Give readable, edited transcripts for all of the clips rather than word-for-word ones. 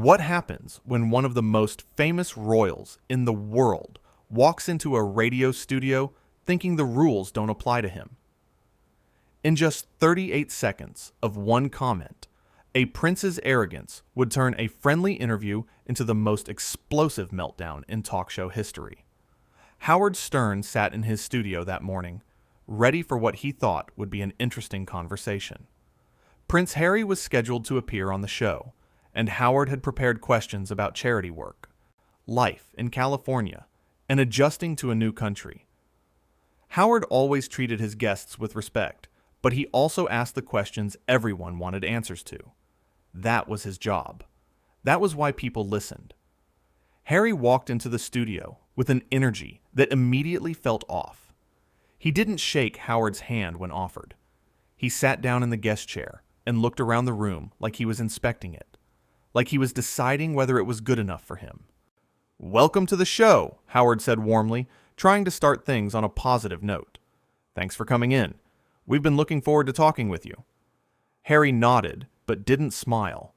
What happens when one of the most famous royals in the world walks into a radio studio thinking the rules don't apply to him? In just 38 seconds of one comment, a prince's arrogance would turn a friendly interview into the most explosive meltdown in talk show history. Howard Stern sat in his studio that morning, ready for what he thought would be an interesting conversation. Prince Harry was scheduled to appear on the show, and Howard had prepared questions about charity work, life in California, and adjusting to a new country. Howard always treated his guests with respect, but he also asked the questions everyone wanted answers to. That was his job. That was why people listened. Harry walked into the studio with an energy that immediately felt off. He didn't shake Howard's hand when offered. He sat down in the guest chair and looked around the room like he was inspecting it, like he was deciding whether it was good enough for him. "Welcome to the show," Howard said warmly, trying to start things on a positive note. "Thanks for coming in. We've been looking forward to talking with you." Harry nodded, but didn't smile.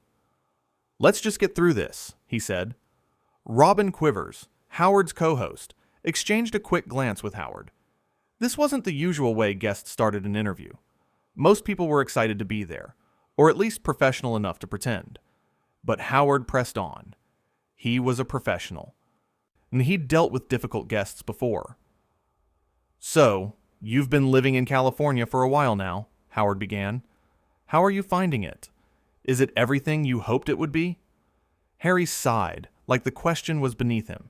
"Let's just get through this," he said. Robin Quivers, Howard's co-host, exchanged a quick glance with Howard. This wasn't the usual way guests started an interview. Most people were excited to be there, or at least professional enough to pretend. But Howard pressed on. He was a professional, and he'd dealt with difficult guests before. "So, you've been living in California for a while now," Howard began. "How are you finding it? Is it everything you hoped it would be?" Harry sighed, like the question was beneath him.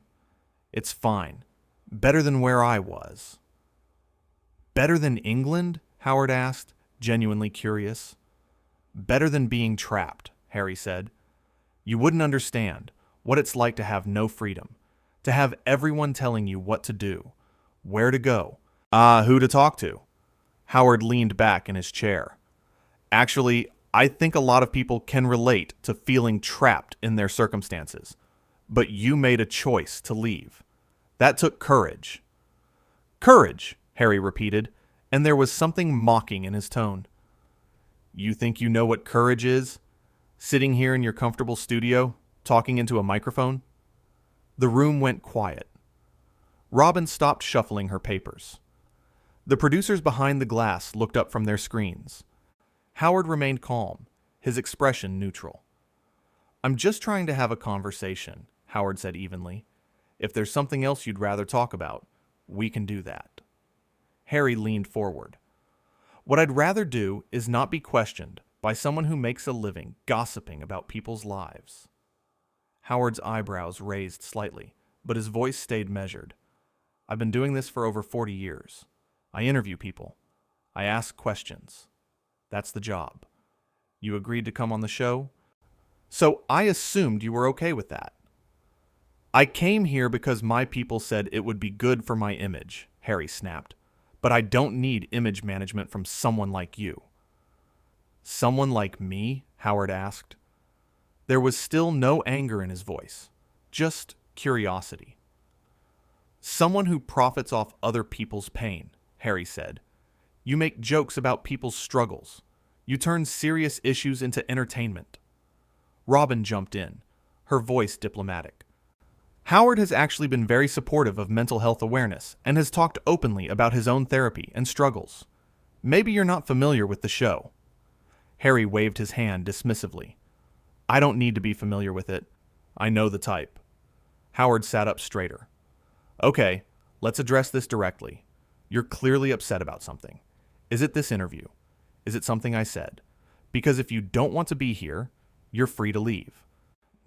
"It's fine. Better than where I was." "Better than England?" Howard asked, genuinely curious. "Better than being trapped," Harry said. "You wouldn't understand what it's like to have no freedom, to have everyone telling you what to do, where to go, who to talk to." Howard leaned back in his chair. "Actually, I think a lot of people can relate to feeling trapped in their circumstances. But you made a choice to leave. That took courage." "Courage," Harry repeated, and there was something mocking in his tone. "You think you know what courage is? Sitting here in your comfortable studio, talking into a microphone?" The room went quiet. Robin stopped shuffling her papers. The producers behind the glass looked up from their screens. Howard remained calm, his expression neutral. "I'm just trying to have a conversation," Howard said evenly. "If there's something else you'd rather talk about, we can do that." Harry leaned forward. "What I'd rather do is not be questioned by someone who makes a living gossiping about people's lives." Howard's eyebrows raised slightly, but his voice stayed measured. "I've been doing this for over 40 years. I interview people. I ask questions. That's the job. You agreed to come on the show? So I assumed you were okay with that." "I came here because my people said it would be good for my image," Harry snapped. "But I don't need image management from someone like you." "Someone like me?" Howard asked. There was still no anger in his voice, just curiosity. "Someone who profits off other people's pain," Harry said. "You make jokes about people's struggles. You turn serious issues into entertainment." Robin jumped in, her voice diplomatic. "Howard has actually been very supportive of mental health awareness and has talked openly about his own therapy and struggles. Maybe you're not familiar with the show." Harry waved his hand dismissively. "I don't need to be familiar with it. I know the type." Howard sat up straighter. "Okay, let's address this directly. You're clearly upset about something. Is it this interview? Is it something I said? Because if you don't want to be here, you're free to leave.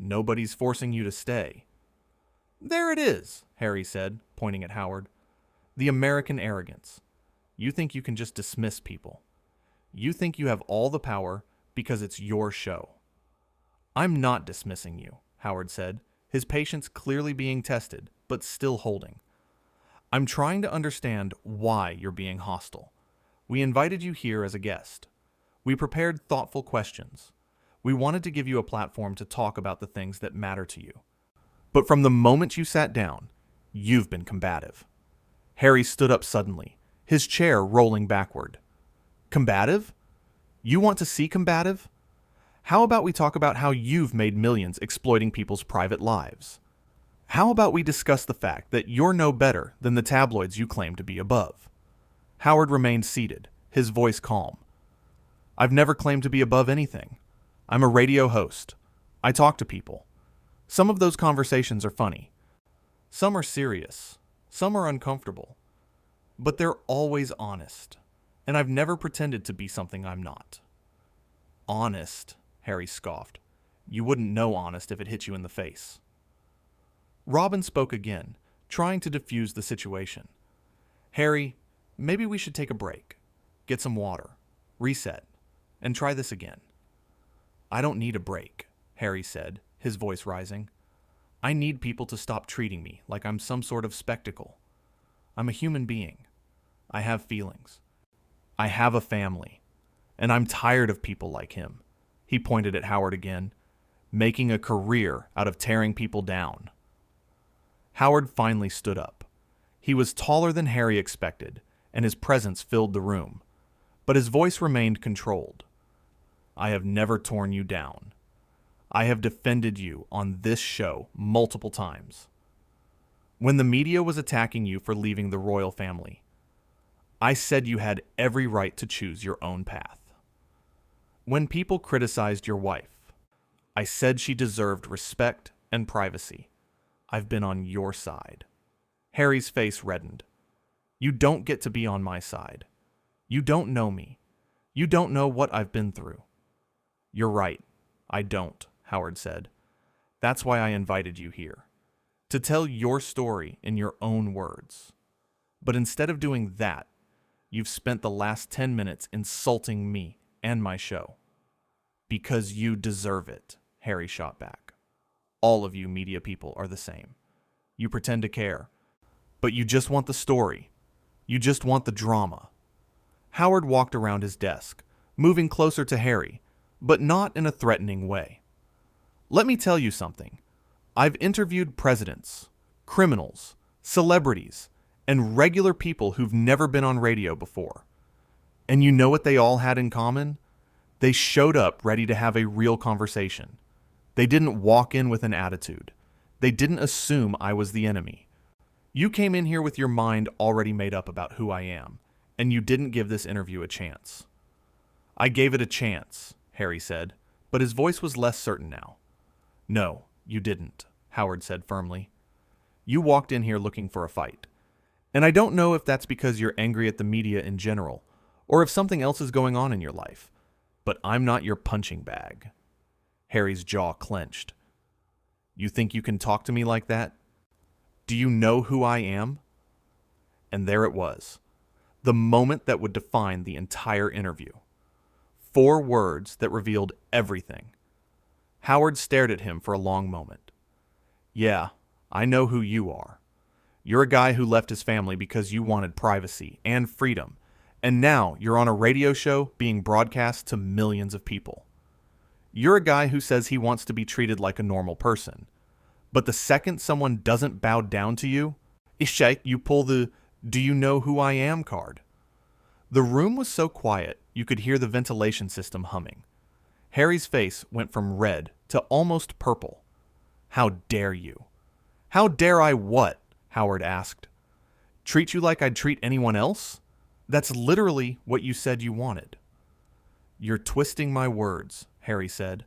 Nobody's forcing you to stay." "There it is," Harry said, pointing at Howard. "The American arrogance. You think you can just dismiss people. You think you have all the power because it's your show." "I'm not dismissing you," Howard said, his patience clearly being tested, but still holding. "I'm trying to understand why you're being hostile. We invited you here as a guest. We prepared thoughtful questions. We wanted to give you a platform to talk about the things that matter to you. But from the moment you sat down, you've been combative." Harry stood up suddenly, his chair rolling backward. "Combative? You want to see combative?" How about we talk about how you've made millions exploiting people's private lives? How about we discuss the fact that you're no better than the tabloids you claim to be above? Howard remained seated, his voice calm. I've never claimed to be above anything. I'm a radio host. I talk to people. Some of those conversations are funny. Some are serious. Some are uncomfortable. But they're always honest. And I've never pretended to be something I'm not. Honest, Harry scoffed. You wouldn't know honest if it hit you in the face. Robin spoke again, trying to diffuse the situation. Harry, maybe we should take a break. Get some water. Reset. And try this again. I don't need a break, Harry said, his voice rising. I need people to stop treating me like I'm some sort of spectacle. I'm a human being. I have feelings. I have a family. And I'm tired of people like him. He pointed at Howard again, making a career out of tearing people down. Howard finally stood up. He was taller than Harry expected, and his presence filled the room. But his voice remained controlled. I have never torn you down. I have defended you on this show multiple times. When the media was attacking you for leaving the royal family, I said you had every right to choose your own path. When people criticized your wife, I said she deserved respect and privacy. I've been on your side. Harry's face reddened. You don't get to be on my side. You don't know me. You don't know what I've been through. You're right. I don't, Howard said. That's why I invited you here. To tell your story in your own words. But instead of doing that, you've spent the last 10 minutes insulting me and my show. Because you deserve it, Harry shot back. All of you media people are the same. You pretend to care, but you just want the story. You just want the drama. Howard walked around his desk, moving closer to Harry, but not in a threatening way. Let me tell you something. I've interviewed presidents, criminals, celebrities, and regular people who've never been on radio before. And you know what they all had in common? They showed up ready to have a real conversation. They didn't walk in with an attitude. They didn't assume I was the enemy. You came in here with your mind already made up about who I am, and you didn't give this interview a chance. I gave it a chance, Harry said, but his voice was less certain now. No, you didn't, Howard said firmly. You walked in here looking for a fight. And I don't know if that's because you're angry at the media in general, or if something else is going on in your life, but I'm not your punching bag. Harry's jaw clenched. You think you can talk to me like that? Do you know who I am? And there it was, the moment that would define the entire interview. 4 words that revealed everything. Howard stared at him for a long moment. Yeah, I know who you are. You're a guy who left his family because you wanted privacy and freedom, and now you're on a radio show being broadcast to millions of people. You're a guy who says he wants to be treated like a normal person, but the second someone doesn't bow down to you, you pull the "do you know who I am" card. The room was so quiet you could hear the ventilation system humming. Harry's face went from red to almost purple. How dare you? How dare I what? Howard asked. Treat you like I'd treat anyone else? That's literally what you said you wanted. You're twisting my words, Harry said.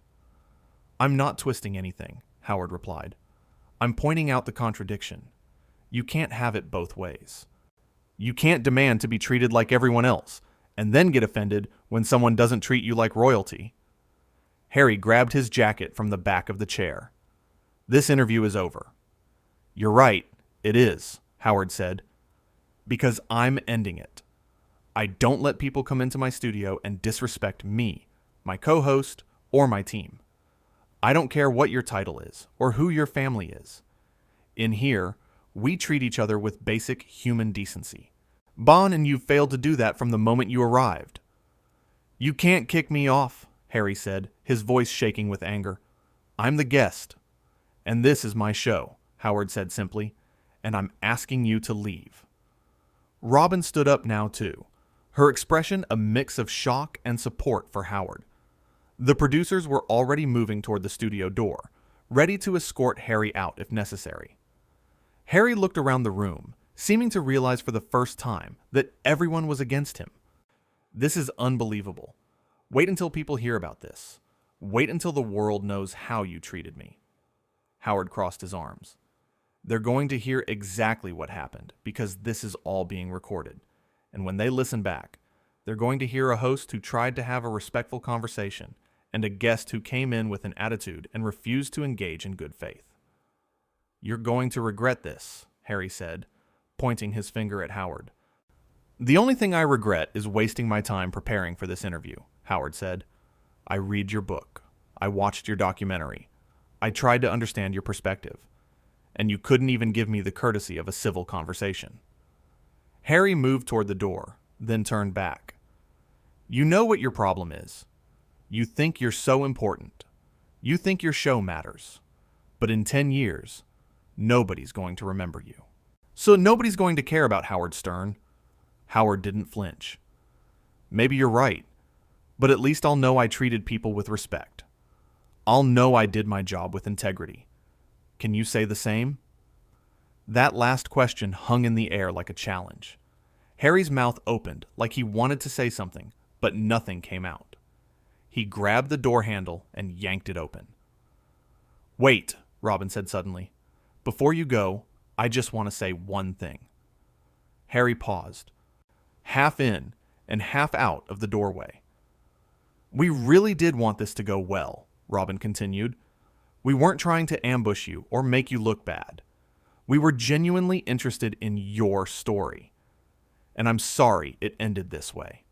I'm not twisting anything, Howard replied. I'm pointing out the contradiction. You can't have it both ways. You can't demand to be treated like everyone else, and then get offended when someone doesn't treat you like royalty. Harry grabbed his jacket from the back of the chair. This interview is over. You're right, it is, Howard said. Because I'm ending it. I don't let people come into my studio and disrespect me, my co-host, or my team. I don't care what your title is, or who your family is. In here, we treat each other with basic human decency. Bon and you failed to do that from the moment you arrived. You can't kick me off, Harry said, his voice shaking with anger. I'm the guest. And this is my show, Howard said simply, and I'm asking you to leave. Robin stood up now too, her expression a mix of shock and support for Howard. The producers were already moving toward the studio door, ready to escort Harry out if necessary. Harry looked around the room, seeming to realize for the first time that everyone was against him. This is unbelievable. Wait until people hear about this. Wait until the world knows how you treated me. Howard crossed his arms. They're going to hear exactly what happened because this is all being recorded. And when they listen back, they're going to hear a host who tried to have a respectful conversation and a guest who came in with an attitude and refused to engage in good faith. You're going to regret this, Harry said, pointing his finger at Howard. The only thing I regret is wasting my time preparing for this interview, Howard said. I read your book. I watched your documentary. I tried to understand your perspective. And you couldn't even give me the courtesy of a civil conversation. Harry moved toward the door, then turned back. You know what your problem is. You think you're so important. You think your show matters. But in 10 years, nobody's going to remember you. So nobody's going to care about Howard Stern. Howard didn't flinch. Maybe you're right, but at least I'll know I treated people with respect. I'll know I did my job with integrity. Can you say the same? That last question hung in the air like a challenge. Harry's mouth opened like he wanted to say something, but nothing came out. He grabbed the door handle and yanked it open. Wait, Robin said suddenly. Before you go, I just want to say one thing. Harry paused, half in and half out of the doorway. We really did want this to go well, Robin continued. We weren't trying to ambush you or make you look bad. We were genuinely interested in your story. And I'm sorry it ended this way.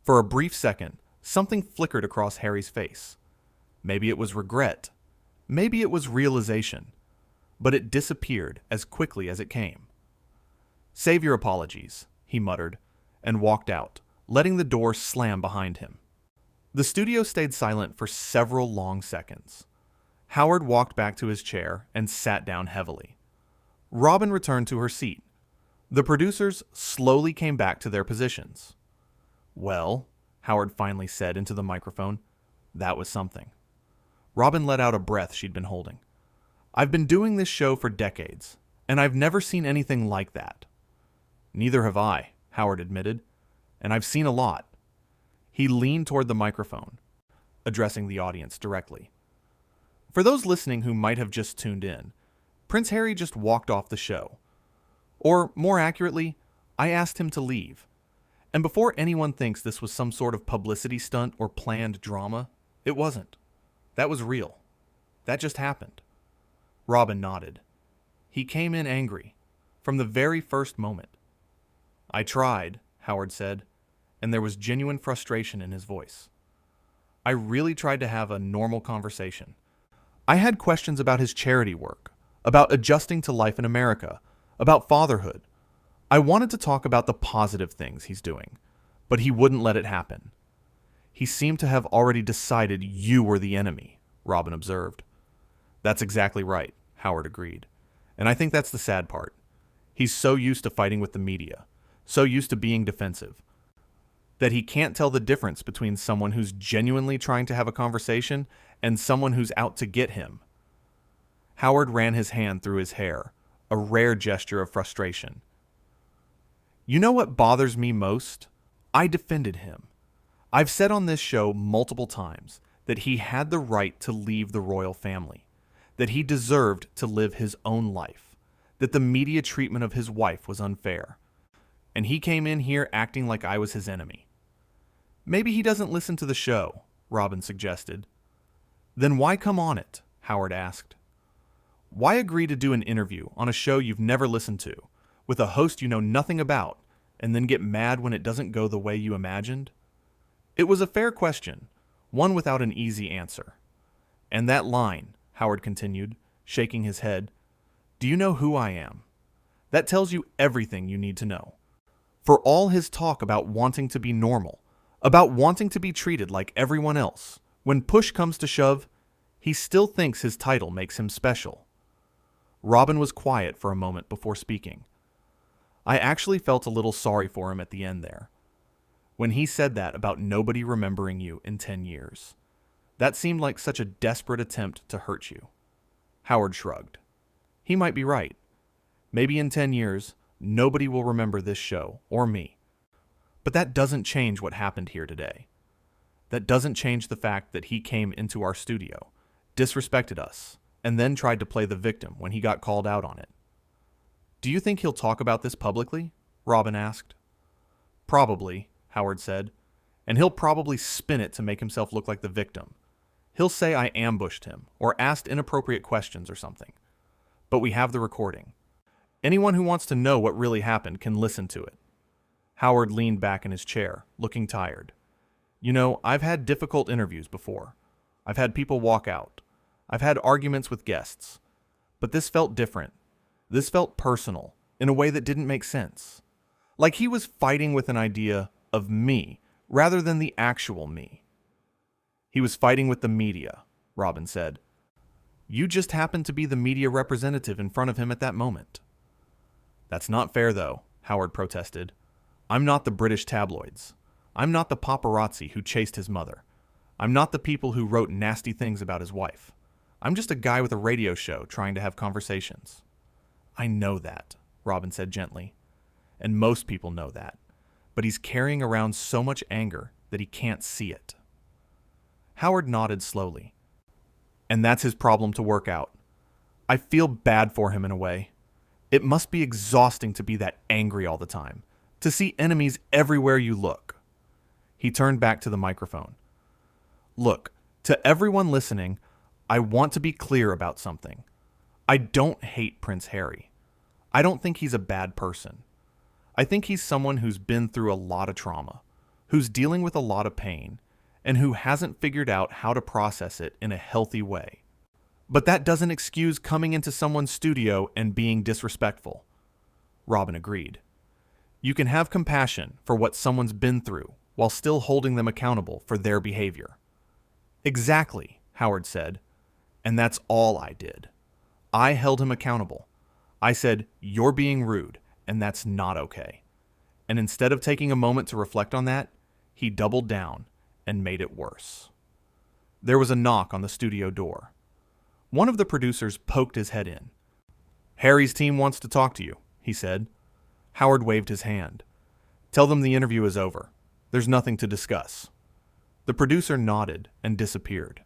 For a brief second, something flickered across Harry's face. Maybe it was regret. Maybe it was realization. But it disappeared as quickly as it came. Save your apologies, he muttered, and walked out, letting the door slam behind him. The studio stayed silent for several long seconds. Howard walked back to his chair and sat down heavily. Robin returned to her seat. The producers slowly came back to their positions. Well, Howard finally said into the microphone, that was something. Robin let out a breath she'd been holding. I've been doing this show for decades, and I've never seen anything like that. Neither have I, Howard admitted, and I've seen a lot. He leaned toward the microphone, addressing the audience directly. For those listening who might have just tuned in, Prince Harry just walked off the show. Or, more accurately, I asked him to leave. And before anyone thinks this was some sort of publicity stunt or planned drama, it wasn't. That was real. That just happened. Robin nodded. He came in angry, from the very first moment. I tried, Howard said, and there was genuine frustration in his voice. I really tried to have a normal conversation. I had questions about his charity work, about adjusting to life in America, about fatherhood. I wanted to talk about the positive things he's doing, but he wouldn't let it happen. He seemed to have already decided you were the enemy, Robin observed. That's exactly right, Howard agreed. And I think that's the sad part. He's so used to fighting with the media, so used to being defensive, that he can't tell the difference between someone who's genuinely trying to have a conversation and someone who's out to get him. Howard ran his hand through his hair, a rare gesture of frustration. You know what bothers me most? I defended him. I've said on this show multiple times that he had the right to leave the royal family, that he deserved to live his own life, that the media treatment of his wife was unfair. And he came in here acting like I was his enemy. Maybe he doesn't listen to the show, Robin suggested. Then why come on it? Howard asked. Why agree to do an interview on a show you've never listened to, with a host you know nothing about, and then get mad when it doesn't go the way you imagined? It was a fair question, one without an easy answer. And that line, Howard continued, shaking his head, do you know who I am? That tells you everything you need to know. For all his talk about wanting to be normal, about wanting to be treated like everyone else, when push comes to shove, he still thinks his title makes him special. Robin was quiet for a moment before speaking. I actually felt a little sorry for him at the end there, when he said that about nobody remembering you in 10 years. That seemed like such a desperate attempt to hurt you. Howard shrugged. He might be right. Maybe in 10 years, nobody will remember this show, or me. But that doesn't change what happened here today. That doesn't change the fact that he came into our studio, disrespected us, and then tried to play the victim when he got called out on it. Do you think he'll talk about this publicly? Robin asked. Probably, Howard said, and he'll probably spin it to make himself look like the victim. He'll say I ambushed him, or asked inappropriate questions or something. But we have the recording. Anyone who wants to know what really happened can listen to it. Howard leaned back in his chair, looking tired. You know, I've had difficult interviews before. I've had people walk out. I've had arguments with guests. But this felt different. This felt personal, in a way that didn't make sense. Like he was fighting with an idea of me, rather than the actual me. He was fighting with the media, Robin said. You just happened to be the media representative in front of him at that moment. That's not fair, though, Howard protested. I'm not the British tabloids. I'm not the paparazzi who chased his mother. I'm not the people who wrote nasty things about his wife. I'm just a guy with a radio show trying to have conversations. I know that, Robin said gently. And most people know that. But he's carrying around so much anger that he can't see it. Howard nodded slowly. And that's his problem to work out. I feel bad for him in a way. It must be exhausting to be that angry all the time, to see enemies everywhere you look. He turned back to the microphone. Look, to everyone listening, I want to be clear about something. I don't hate Prince Harry. I don't think he's a bad person. I think he's someone who's been through a lot of trauma, who's dealing with a lot of pain, and who hasn't figured out how to process it in a healthy way. But that doesn't excuse coming into someone's studio and being disrespectful. Robin agreed. You can have compassion for what someone's been through while still holding them accountable for their behavior. Exactly, Howard said. And that's all I did. I held him accountable. I said, you're being rude, and that's not okay. And instead of taking a moment to reflect on that, he doubled down and made it worse. There was a knock on the studio door. One of the producers poked his head in. Harry's team wants to talk to you, he said. Howard waved his hand. Tell them the interview is over. There's nothing to discuss. The producer nodded and disappeared.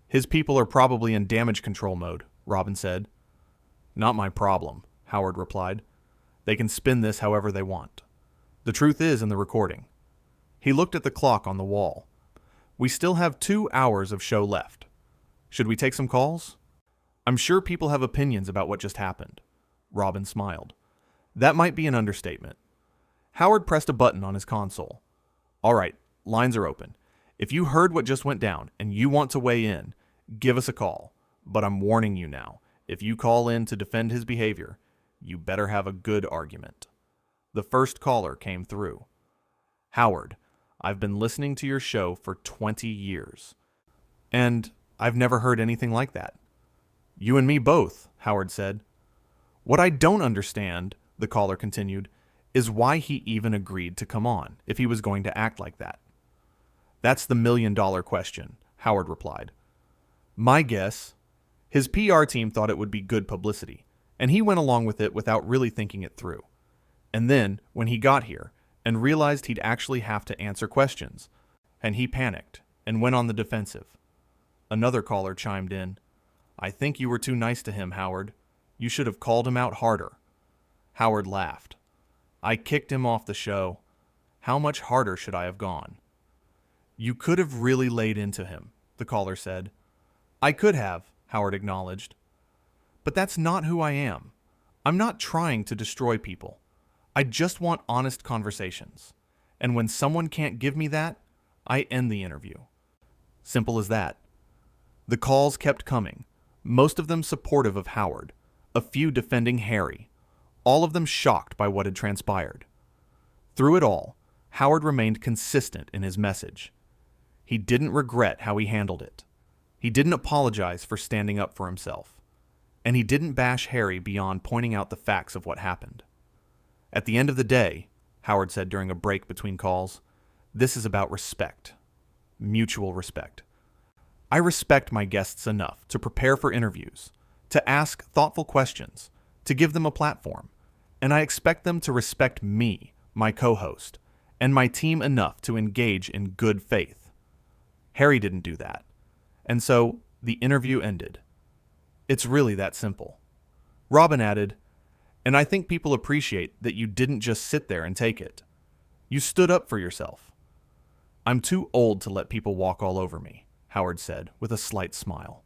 His people are probably in damage control mode, Robin said. Not my problem, Howard replied. They can spin this however they want. The truth is in the recording. He looked at the clock on the wall. We still have 2 hours of show left. Should we take some calls? I'm sure people have opinions about what just happened. Robin smiled. That might be an understatement. Howard pressed a button on his console. All right, lines are open. If you heard what just went down and you want to weigh in, give us a call. But I'm warning you now, if you call in to defend his behavior, you better have a good argument. The first caller came through. Howard, I've been listening to your show for 20 years. And I've never heard anything like that. You and me both, Howard said. What I don't understand, the caller continued, is why he even agreed to come on if he was going to act like that. That's the million-dollar question, Howard replied. My guess, his PR team thought it would be good publicity, and he went along with it without really thinking it through. And then, when he got here and realized he'd actually have to answer questions, and he panicked and went on the defensive. Another caller chimed in. I think you were too nice to him, Howard. You should have called him out harder. Howard laughed. I kicked him off the show. How much harder should I have gone? You could have really laid into him, the caller said. I could have, Howard acknowledged. But that's not who I am. I'm not trying to destroy people. I just want honest conversations. And when someone can't give me that, I end the interview. Simple as that. The calls kept coming, most of them supportive of Howard, a few defending Harry, all of them shocked by what had transpired. Through it all, Howard remained consistent in his message. He didn't regret how he handled it. He didn't apologize for standing up for himself. And he didn't bash Harry beyond pointing out the facts of what happened. At the end of the day, Howard said during a break between calls, this is about respect. Mutual respect. I respect my guests enough to prepare for interviews, to ask thoughtful questions, to give them a platform, and I expect them to respect me, my co-host, and my team enough to engage in good faith. Harry didn't do that, and so the interview ended. It's really that simple. Robin added, and I think people appreciate that you didn't just sit there and take it. You stood up for yourself. I'm too old to let people walk all over me, Howard said with a slight smile.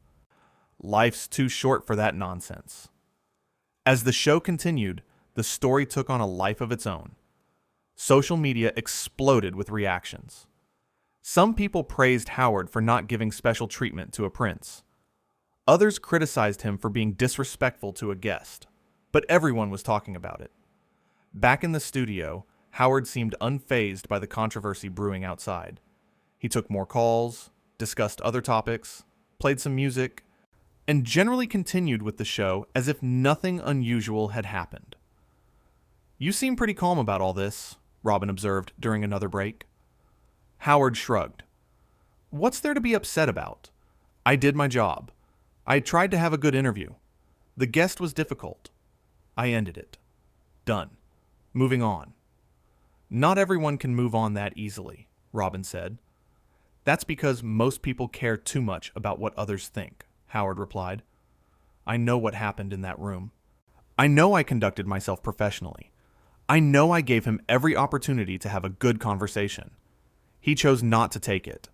Life's too short for that nonsense. As the show continued, the story took on a life of its own. Social media exploded with reactions. Some people praised Howard for not giving special treatment to a prince. Others criticized him for being disrespectful to a guest, but everyone was talking about it. Back in the studio, Howard seemed unfazed by the controversy brewing outside. He took more calls, discussed other topics, played some music, and generally continued with the show as if nothing unusual had happened. You seem pretty calm about all this, Robin observed during another break. Howard shrugged. What's there to be upset about? I did my job. I tried to have a good interview. The guest was difficult. I ended it. Done. Moving on. Not everyone can move on that easily, Robin said. That's because most people care too much about what others think, Howard replied. I know what happened in that room. I know I conducted myself professionally. I know I gave him every opportunity to have a good conversation. He chose not to take it.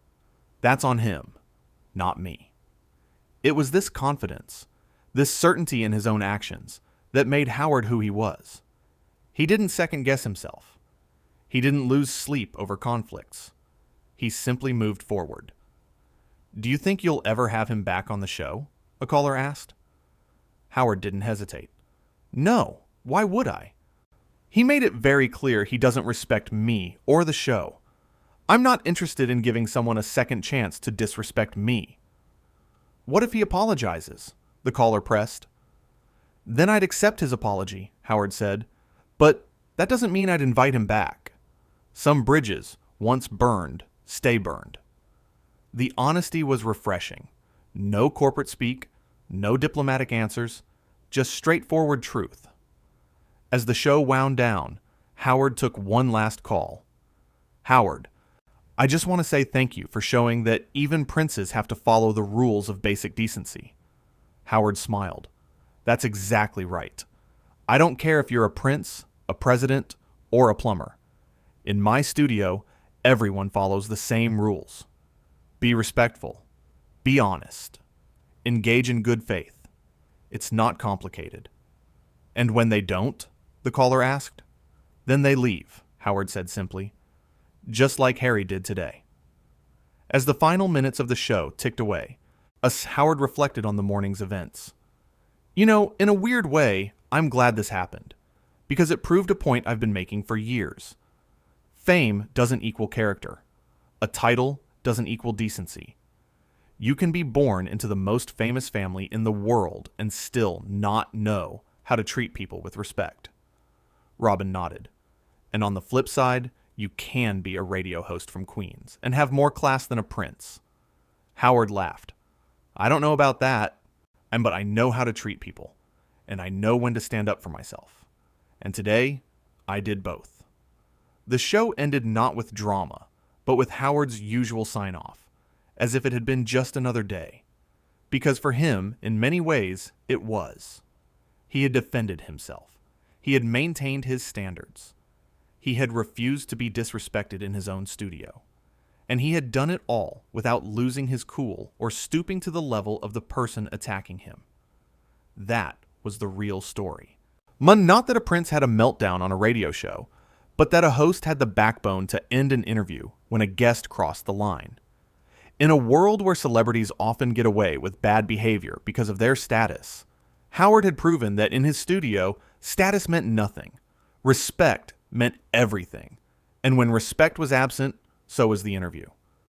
That's on him, not me. It was this confidence, this certainty in his own actions, that made Howard who he was. He didn't second-guess himself. He didn't lose sleep over conflicts. He simply moved forward. Do you think you'll ever have him back on the show? A caller asked. Howard didn't hesitate. No, why would I? He made it very clear he doesn't respect me or the show. I'm not interested in giving someone a second chance to disrespect me. What if he apologizes? The caller pressed. Then I'd accept his apology, Howard said, but that doesn't mean I'd invite him back. Some bridges, once burned, stay burned. The honesty was refreshing. No corporate speak, no diplomatic answers, just straightforward truth. As the show wound down, Howard took one last call. Howard, I just want to say thank you for showing that even princes have to follow the rules of basic decency. Howard smiled. That's exactly right. I don't care if you're a prince, a president, or a plumber. In my studio, everyone follows the same rules. Be respectful. Be honest. Engage in good faith. It's not complicated. And when they don't, the caller asked. Then they leave, Howard said simply. Just like Harry did today. As the final minutes of the show ticked away, Howard reflected on the morning's events. You know, in a weird way, I'm glad this happened, because it proved a point I've been making for years. Fame doesn't equal character. A title doesn't equal decency. You can be born into the most famous family in the world and still not know how to treat people with respect. Robin nodded. And on the flip side, you can be a radio host from Queens and have more class than a prince. Howard laughed. I don't know about that, but I know how to treat people, and I know when to stand up for myself. And today, I did both. The show ended not with drama, but with Howard's usual sign-off, as if it had been just another day. Because for him, in many ways, it was. He had defended himself. He had maintained his standards. He had refused to be disrespected in his own studio. And he had done it all without losing his cool or stooping to the level of the person attacking him. That was the real story. Not that a prince had a meltdown on a radio show, but that a host had the backbone to end an interview when a guest crossed the line. In a world where celebrities often get away with bad behavior because of their status, Howard had proven that in his studio, status meant nothing. Respect meant everything. And when respect was absent, so was the interview.